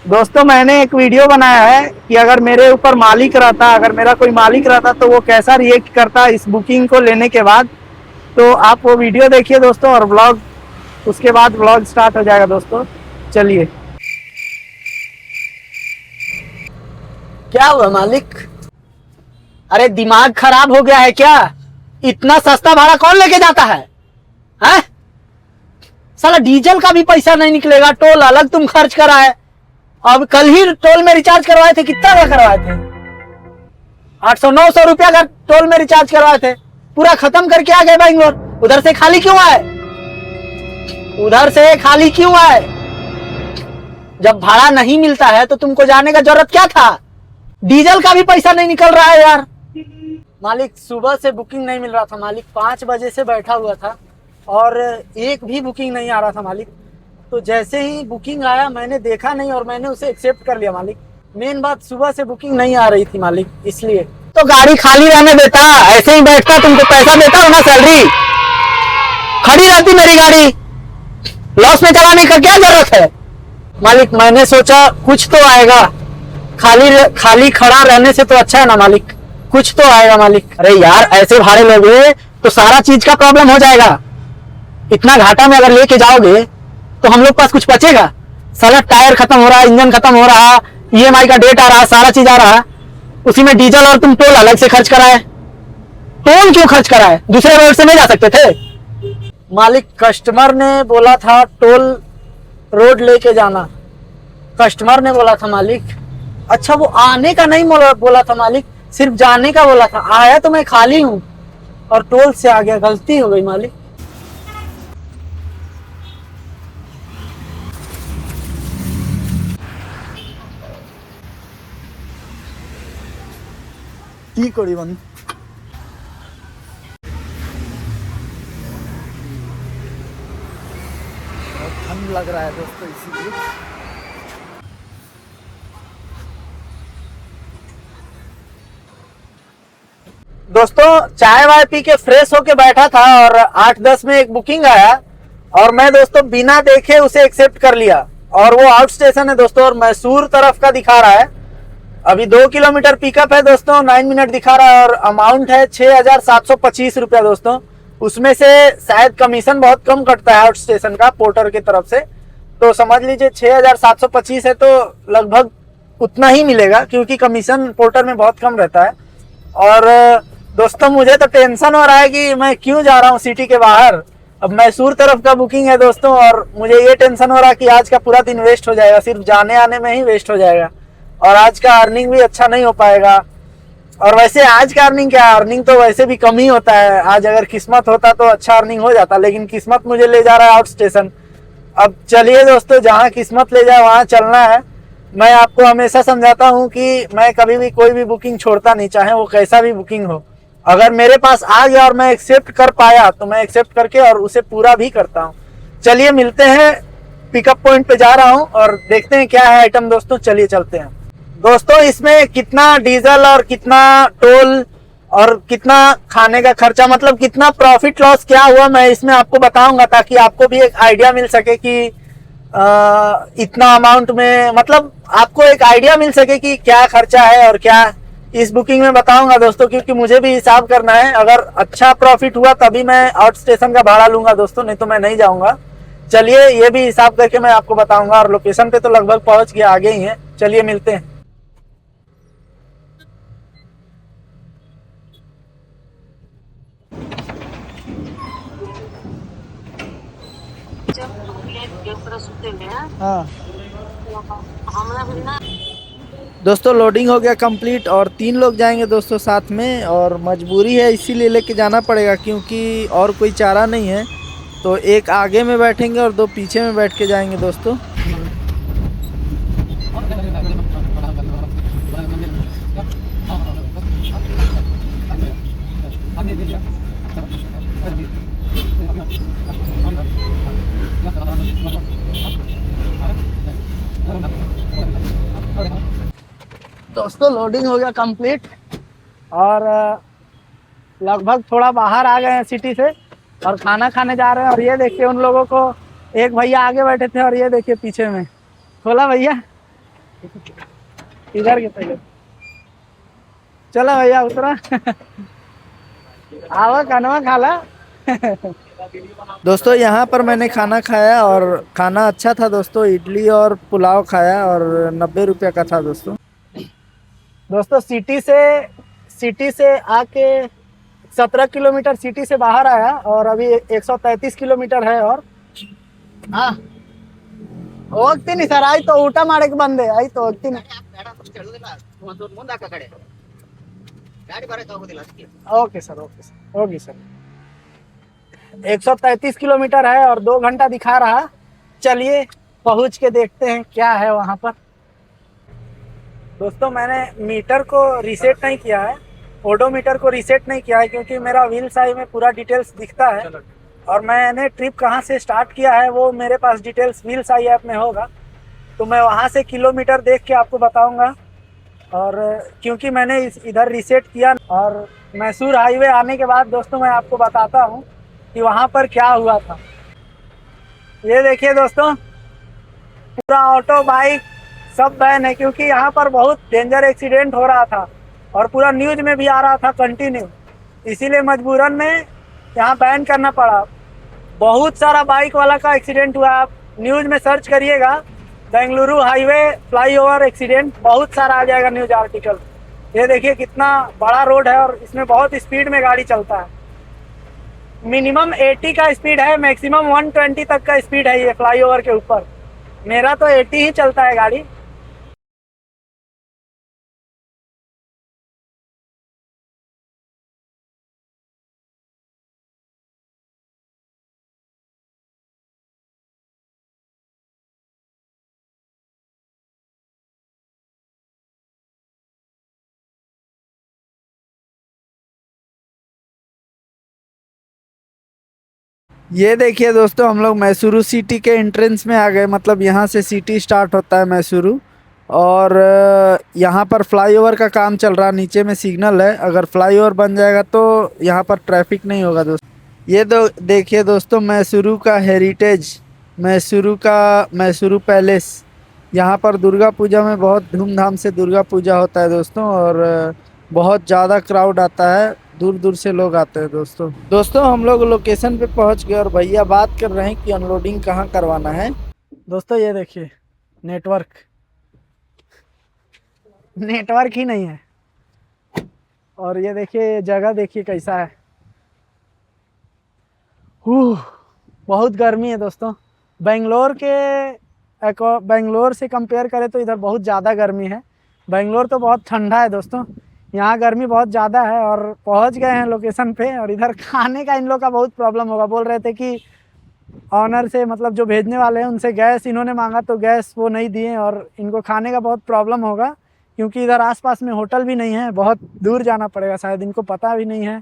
दोस्तों मैंने एक वीडियो बनाया है कि अगर मेरे ऊपर मालिक रहता, अगर मेरा कोई मालिक रहता तो वो कैसा रिएक्ट करता इस बुकिंग को लेने के बाद। तो आप वो वीडियो देखिए दोस्तों, और ब्लॉग उसके बाद ब्लॉग स्टार्ट हो जाएगा दोस्तों। चलिए। क्या हुआ मालिक? अरे दिमाग खराब हो गया है क्या? इतना सस्ता भाड़ा कौन लेके जाता है? हैं? साला डीजल का भी पैसा नहीं निकलेगा, टोल अलग तुम खर्च कराए। अब कल ही टोल में रिचार्ज करवाए थे, कितना का करवाए थे? 800-900 रुपया का टोल में रिचार्ज करवाए थे। पूरा खत्म करके आ गए बैंगलोर। उधर से खाली क्यों आए? उधर से खाली क्यों आए? जब भाड़ा नहीं मिलता है तो तुमको जाने का जरूरत क्या था? डीजल का भी पैसा नहीं निकल रहा है यार। मालिक सुबह से बुकिंग नहीं मिल रहा था मालिक, 5 बजे से बैठा हुआ था और एक भी बुकिंग नहीं आ रहा था मालिक। तो जैसे ही बुकिंग आया मैंने देखा नहीं और मैंने उसे एक्सेप्ट कर लिया मालिक। मेन बात सुबह से बुकिंग नहीं आ रही थी मालिक, इसलिए तो गाड़ी खाली रहने देता, ऐसे ही बैठता, तुमको पैसा देता हूँ ना सैलरी, खड़ी रहती मेरी गाड़ी। लॉस में चलाने का क्या जरूरत है मालिक? मैंने सोचा कुछ तो आएगा, खाली खड़ा रहने से तो अच्छा है ना मालिक, कुछ तो आएगा मालिक। अरे यार ऐसे भाड़े लोगे तो सारा चीज का प्रॉब्लम हो जाएगा। इतना घाटा में अगर लेके जाओगे तो हम लोग पास कुछ बचेगा? साला टायर खत्म हो रहा, इंजन खत्म हो रहा, ईएमआई का डेट आ रहा, सारा चीज आ रहा, उसी में डीजल और तुम टोल अलग से खर्च कराए। टोल क्यों खर्च कराए? दूसरे रोड से नहीं जा सकते थे मालिक? कस्टमर ने बोला था टोल रोड लेके जाना, कस्टमर ने बोला था मालिक। अच्छा वो आने का नहीं बोला था मालिक, सिर्फ जाने का बोला था। आया तो मैं खाली हूँ और टोल से आ गया, गलती हो गई मालिक। কি করি বন্ধু? ठंड लग रहा है दोस्तों, इसीलिए। दोस्तों चाय वाय पी के फ्रेश होके बैठा था और 8-10 में एक बुकिंग आया और मैं दोस्तों बिना देखे उसे एक्सेप्ट कर लिया। और वो आउट स्टेशन है दोस्तों और मैसूर तरफ का दिखा रहा है। अभी 2 किलोमीटर पिकअप है दोस्तों, 9 मिनट दिखा रहा है और अमाउंट है 6,725 रुपया दोस्तों। उसमें से शायद कमीशन बहुत कम कटता है आउट स्टेशन का पोर्टर की तरफ से, तो समझ लीजिए 6,725 है तो लगभग उतना ही मिलेगा, क्योंकि कमीशन पोर्टर में बहुत कम रहता है। और दोस्तों मुझे तो टेंशन हो रहा है कि मैं क्यों जा रहा हूँ सिटी के बाहर। अब मैसूर तरफ का बुकिंग है दोस्तों और मुझे ये टेंशन हो रहा है कि आज का पूरा दिन वेस्ट हो जाएगा, सिर्फ जाने आने में ही वेस्ट हो जाएगा और आज का अर्निंग भी अच्छा नहीं हो पाएगा। और वैसे आज का अर्निंग क्या, अर्निंग तो वैसे भी कम ही होता है। आज अगर किस्मत होता तो अच्छा अर्निंग हो जाता, लेकिन किस्मत मुझे ले जा रहा है आउट स्टेशन। अब चलिए दोस्तों, जहाँ किस्मत ले जाए वहाँ चलना है। मैं आपको हमेशा समझाता हूँ कि मैं कभी भी कोई भी बुकिंग छोड़ता नहीं, चाहे वो कैसा भी बुकिंग हो। अगर मेरे पास आ गया और मैं एक्सेप्ट कर पाया तो मैं एक्सेप्ट करके और उसे पूरा भी करता हूँ। चलिए मिलते हैं, पिकअप पॉइंट पे जा रहा हूँ और देखते हैं क्या है आइटम दोस्तों। चलिए चलते हैं दोस्तों। इसमें कितना डीजल और कितना टोल और कितना खाने का खर्चा, मतलब कितना प्रॉफिट लॉस क्या हुआ, मैं इसमें आपको बताऊंगा, ताकि आपको भी एक आइडिया मिल सके कि इतना अमाउंट में, मतलब आपको एक आइडिया मिल सके कि क्या खर्चा है और क्या इस बुकिंग में बताऊंगा दोस्तों। क्योंकि मुझे भी हिसाब करना है, अगर अच्छा प्रॉफिट हुआ तभी मैं आउट स्टेशन का भाड़ा लूंगा दोस्तों, नहीं तो मैं नहीं जाऊंगा। चलिए ये भी हिसाब करके मैं आपको बताऊंगा। और लोकेशन पे तो लगभग पहुंच गया, आगे ही है। चलिए मिलते हैं। हाँ दोस्तों, लोडिंग हो गया कंप्लीट और 3 लोग जाएंगे दोस्तों साथ में, और मजबूरी है इसीलिए लेके जाना पड़ेगा, क्योंकि और कोई चारा नहीं है। तो एक आगे में बैठेंगे और 2 पीछे में बैठ के जाएंगे दोस्तों। दोस्तों लोडिंग हो गया कंप्लीट और लगभग थोड़ा बाहर आ गए हैं सिटी से और खाना खाने जा रहे हैं। और ये देखिए उन लोगों को, एक भैया आगे बैठे थे और ये देखिए पीछे में। खोला भैया, इधर के पहले चलो भैया उतरा आवा कनवा खाला दोस्तों यहाँ पर मैंने खाना खाया और खाना अच्छा था दोस्तों। इडली और पुलाव खाया और 90 रुपये का था दोस्तों। दोस्तों सिटी से आके 17 किलोमीटर सिटी से बाहर आया और अभी 133 किलोमीटर है। और हाँ ಹೋಗ್ತೀನಿ ಸರ್ ಆಯ್ತು ಊಟ ಮಾಡಕ್ಕೆ ಬಂದೆ ಆಯ್ತು ಹೋಗ್ತೀನಿ ओके सर होगी सर 133 किलोमीटर है और 2 घंटा दिखा रहा। चलिए पहुंच के देखते हैं क्या है वहां पर। दोस्तों मैंने मीटर को रीसेट नहीं किया है, ओडोमीटर को रीसेट नहीं किया है क्योंकि मेरा व्हील साइज में पूरा डिटेल्स दिखता है और मैंने ट्रिप कहाँ से स्टार्ट किया है वो मेरे पास डिटेल्स व्हील साइज ऐप में होगा, तो मैं वहाँ से किलोमीटर देख के आपको बताऊंगा। और क्योंकि मैंने इधर रीसेट किया और मैसूर हाईवे आने के बाद दोस्तों मैं आपको बताता हूँ कि वहाँ पर क्या हुआ था। ये देखिए दोस्तों पूरा ऑटो बाइक सब बैन है क्योंकि यहाँ पर बहुत डेंजर एक्सीडेंट हो रहा था और पूरा न्यूज में भी आ रहा था कंटिन्यू, इसीलिए मजबूरन में यहाँ बैन करना पड़ा। बहुत सारा बाइक वाला का एक्सीडेंट हुआ, आप न्यूज में सर्च करिएगा बेंगलुरु हाईवे फ्लाईओवर एक्सीडेंट, बहुत सारा आ जाएगा न्यूज आर्टिकल। ये देखिए कितना बड़ा रोड है और इसमें बहुत स्पीड में गाड़ी चलता है। मिनिमम 80 का स्पीड है, मैक्सिमम 120 तक का स्पीड है ये फ्लाईओवर के ऊपर। मेरा तो 80 ही चलता है गाड़ी। ये देखिए दोस्तों हम लोग मैसूरू सिटी के एंट्रेंस में आ गए, मतलब यहाँ से सिटी स्टार्ट होता है मैसूरू। और यहाँ पर फ्लाईओवर का काम चल रहा है, नीचे में सिग्नल है, अगर फ्लाईओवर बन जाएगा तो यहाँ पर ट्रैफिक नहीं होगा दोस्तों। ये देखिए दोस्तों मैसूरू का हेरिटेज, मैसूरू पैलेस। यहाँ पर दुर्गा पूजा में बहुत धूमधाम से दुर्गा पूजा होता है दोस्तों और बहुत ज़्यादा क्राउड आता है, दूर दूर से लोग आते हैं दोस्तों हम लोग लोकेशन पे पहुंच गए और भैया बात कर रहे हैं कि अनलोडिंग कहाँ करवाना है। दोस्तों ये देखिए नेटवर्क ही नहीं है और ये देखिए जगह देखिए कैसा है। बहुत गर्मी है दोस्तों। बेंगलोर से कंपेयर करें तो इधर बहुत ज़्यादा गर्मी है। बेंगलोर तो बहुत ठंडा है दोस्तों, यहाँ गर्मी बहुत ज़्यादा है। और पहुँच गए हैं लोकेशन पे और इधर खाने का इन लोग का बहुत प्रॉब्लम होगा। बोल रहे थे कि ऑनर से मतलब जो भेजने वाले हैं उनसे गैस इन्होंने मांगा तो गैस वो नहीं दिए और इनको खाने का बहुत प्रॉब्लम होगा क्योंकि इधर आसपास में होटल भी नहीं है, बहुत दूर जाना पड़ेगा, शायद इनको पता भी नहीं है।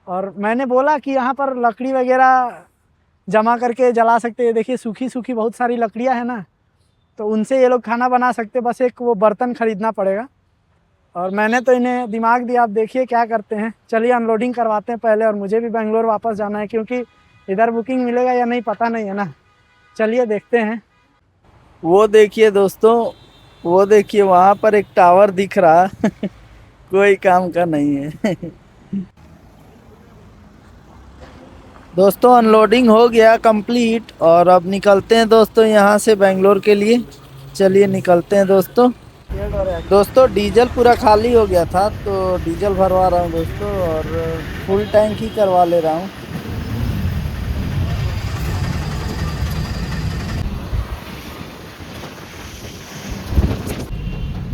और मैंने बोला कि यहाँ पर लकड़ी वगैरह जमा करके जला सकते हैं। देखिए सूखी बहुत सारी लकड़ियाँ हैं ना, तो उनसे ये लोग खाना बना सकते, बस एक वो बर्तन खरीदना पड़ेगा। और मैंने तो इन्हें दिमाग दिया, आप देखिए क्या करते हैं। चलिए अनलोडिंग करवाते हैं पहले, और मुझे भी बेंगलोर वापस जाना है क्योंकि इधर बुकिंग मिलेगा या नहीं पता नहीं है ना। चलिए देखते हैं। वो देखिए दोस्तों, वो देखिए वहाँ पर एक टावर दिख रहा कोई काम का नहीं है दोस्तों अनलोडिंग हो गया कंप्लीट और अब निकलते हैं दोस्तों यहाँ से बेंगलोर के लिए। चलिए निकलते हैं दोस्तों डीजल पूरा खाली हो गया था तो डीजल भरवा रहा हूँ दोस्तों और फुल टैंक ही करवा ले रहा हूँ।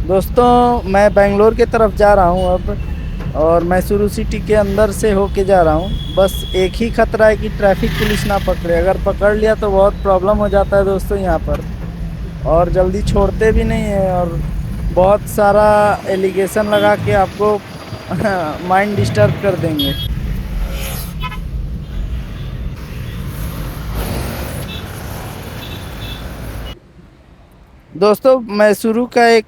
दोस्तों मैं बेंगलोर के तरफ जा रहा हूँ अब, और मैसूरू सिटी के अंदर से होके जा रहा हूँ। बस एक ही खतरा है कि ट्रैफिक पुलिस ना पकड़े, अगर पकड़ लिया तो बहुत प्रॉब्लम हो जाता है दोस्तों यहाँ पर, और जल्दी छोड़ते भी नहीं है और बहुत सारा एलिगेशन लगा के आपको माइंड डिस्टर्ब कर देंगे। दोस्तों मैसूरू का एक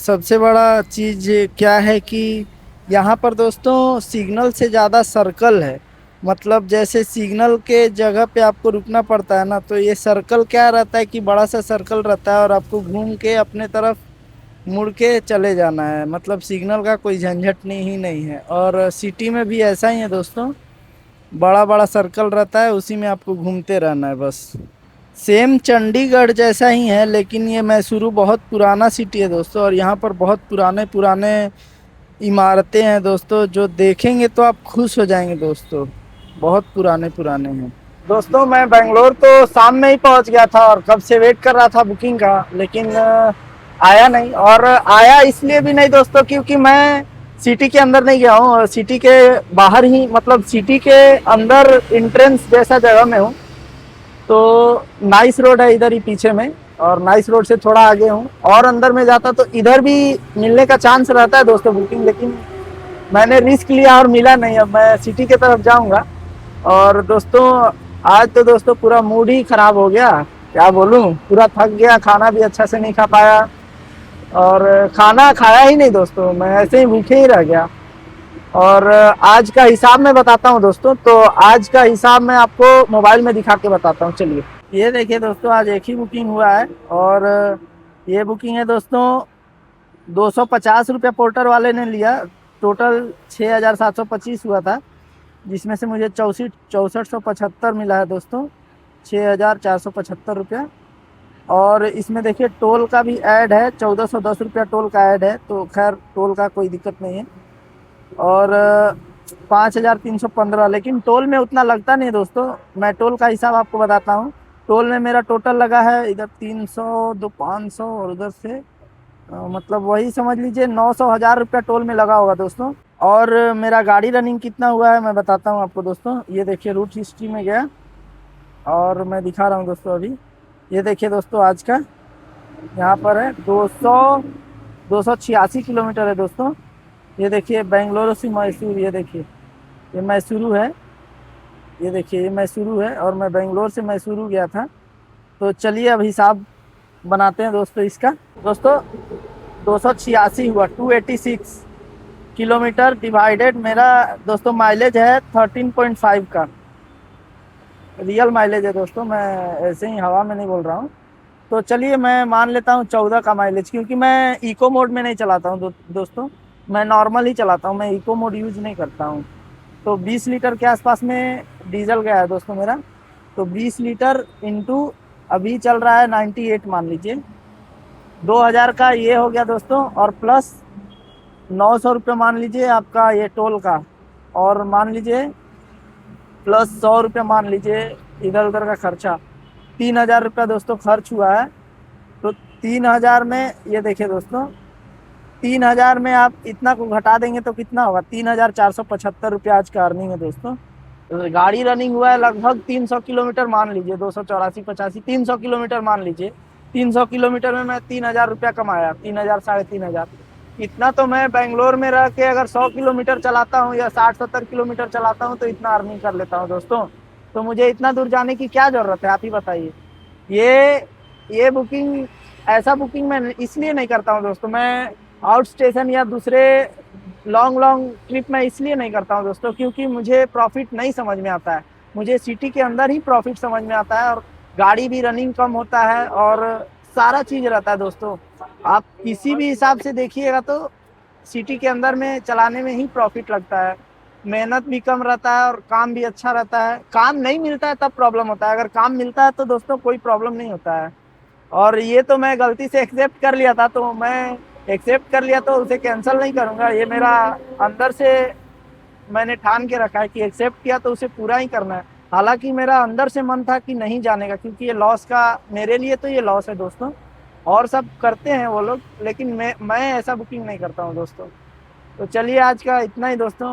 सबसे बड़ा चीज़ क्या है कि यहाँ पर दोस्तों सिग्नल से ज़्यादा सर्कल है। मतलब जैसे सिग्नल के जगह पे आपको रुकना पड़ता है ना, तो ये सर्कल क्या रहता है कि बड़ा सा सर्कल रहता है और आपको घूम के अपने तरफ मुड़ के चले जाना है। मतलब सिग्नल का कोई झंझट नहीं ही नहीं है। और सिटी में भी ऐसा ही है दोस्तों, बड़ा बड़ा सर्कल रहता है, उसी में आपको घूमते रहना है बस। सेम चंडीगढ़ जैसा ही है, लेकिन ये मैसूरू बहुत पुराना सिटी है दोस्तों, और यहाँ पर बहुत पुराने पुराने इमारतें हैं दोस्तों, जो देखेंगे तो आप खुश हो जाएंगे दोस्तों। बहुत पुराने पुराने हैं दोस्तों। मैं बेंगलोर तो शाम में ही पहुंच गया था और कब से वेट कर रहा था बुकिंग का, लेकिन आया नहीं। और आया इसलिए भी नहीं दोस्तों क्योंकि मैं सिटी के अंदर नहीं गया हूँ, सिटी के बाहर ही, मतलब सिटी के अंदर एंट्रेंस जैसा जगह में हूँ। तो नाइस रोड है इधर ही पीछे में, और नाइस रोड से थोड़ा आगे हूँ। और अंदर में जाता तो इधर भी मिलने का चांस रहता है दोस्तों बुकिंग, लेकिन मैंने रिस्क लिया और मिला नहीं। अब मैं सिटी की तरफ जाऊंगा। और दोस्तों आज तो दोस्तों पूरा मूड ही खराब हो गया, क्या बोलूं, पूरा थक गया, खाना भी अच्छा से नहीं खा पाया, और खाना खाया ही नहीं दोस्तों, मैं ऐसे ही भूखे ही रह गया। और आज का हिसाब मैं बताता हूँ दोस्तों। तो आज का हिसाब मैं आपको मोबाइल में दिखा के बताता हूँ, चलिए। ये देखिए दोस्तों, आज एक ही बुकिंग हुआ है, और ये बुकिंग है दोस्तों 250 रुपया पोर्टर वाले ने लिया। टोटल 6725 हुआ था, जिसमें से मुझे 6475 मिला है दोस्तों, 6475 रुपया। और इसमें देखिए टोल का भी ऐड है, 1410 रुपया टोल का ऐड है, तो खैर टोल का कोई दिक्कत नहीं है। और 5315, लेकिन टोल में उतना लगता नहीं दोस्तों। मैं टोल का हिसाब आपको बताता हूँ। टोल में मेरा टोटल लगा है इधर 300, 500, और उधर से मतलब वही समझ लीजिए 900 1000 रुपया टोल में लगा होगा दोस्तों। और मेरा गाड़ी रनिंग कितना हुआ है मैं बताता हूँ आपको दोस्तों। ये देखिए रूट हिस्ट्री में गया, और मैं दिखा रहा हूँ दोस्तों अभी। ये देखिए दोस्तों आज का यहाँ पर है 286 किलोमीटर है दोस्तों। ये देखिए बेंगलुरु से मैसूर, ये देखिए ये मैसूरू है, ये देखिए ये मैसूरू है, और मैं बेंगलोर से मैसूरू गया था। तो चलिए अब हिसाब बनाते हैं दोस्तों इसका। दोस्तों 286 हुआ, 286 किलोमीटर डिवाइडेड मेरा दोस्तों माइलेज है 13.5 का, रियल माइलेज है दोस्तों, मैं ऐसे ही हवा में नहीं बोल रहा हूँ। तो चलिए मैं मान लेता हूँ 14 का माइलेज, क्योंकि मैं इको मोड में नहीं चलाता हूँ दोस्तों, मैं नॉर्मल ही चलाता हूँ, मैं इको मोड यूज नहीं करता हूँ। तो 20 लीटर के आसपास में डीजल गया है दोस्तों मेरा। तो 20 लीटर इंटू अभी चल रहा है 98 मान लीजिए, 2000 का ये हो गया दोस्तों, और प्लस 900 रुपये मान लीजिए आपका ये टोल का, और मान लीजिए प्लस 100 रुपये मान लीजिए इधर उधर का खर्चा, 3000 रुपया दोस्तों खर्च हुआ है। तो 3000 में ये देखिए दोस्तों, 3000 में आप इतना को घटा देंगे तो कितना होगा, 3475 रुपया आज का अर्निंग है दोस्तों। तो गाड़ी रनिंग हुआ है लगभग 300 किलोमीटर मान लीजिए, 284 85 300 किलोमीटर मान लीजिए। 300 किलोमीटर में मैं 3000 रुपया कमाया, 3000 3500। इतना तो मैं बेंगलोर में रह के अगर 100 किलोमीटर चलाता हूँ या 60-70 किलोमीटर चलाता हूँ तो इतना अर्निंग कर लेता हूँ दोस्तों। तो मुझे इतना दूर जाने की क्या जरूरत है, आप ही बताइए। ये बुकिंग, ऐसा बुकिंग मैं इसलिए नहीं करता हूँ दोस्तों, मैं आउट स्टेशन या दूसरे लॉन्ग ट्रिप में इसलिए नहीं करता हूँ दोस्तों, क्योंकि मुझे प्रॉफिट नहीं समझ में आता है। मुझे सिटी के अंदर ही प्रॉफिट समझ में आता है, और गाड़ी भी रनिंग कम होता है, और सारा चीज रहता है दोस्तों। आप किसी भी हिसाब से देखिएगा तो सिटी के अंदर में चलाने में ही प्रॉफिट लगता है, मेहनत भी कम रहता है और काम भी अच्छा रहता है। काम नहीं मिलता है तब प्रॉब्लम होता है, अगर काम मिलता है तो दोस्तों कोई प्रॉब्लम नहीं होता है। और ये तो मैं गलती से एक्सेप्ट कर लिया था, तो मैं एक्सेप्ट कर लिया तो उसे कैंसिल नहीं करूंगा। ये मेरा अंदर से मैंने ठान के रखा है कि एक्सेप्ट किया तो उसे पूरा ही करना है। हालांकि मेरा अंदर से मन था कि नहीं जाने का, क्योंकि ये लॉस का, मेरे लिए तो ये लॉस है दोस्तों। और सब करते हैं वो लोग, लेकिन मैं ऐसा बुकिंग नहीं करता हूँ दोस्तों। तो चलिए आज का इतना ही दोस्तों।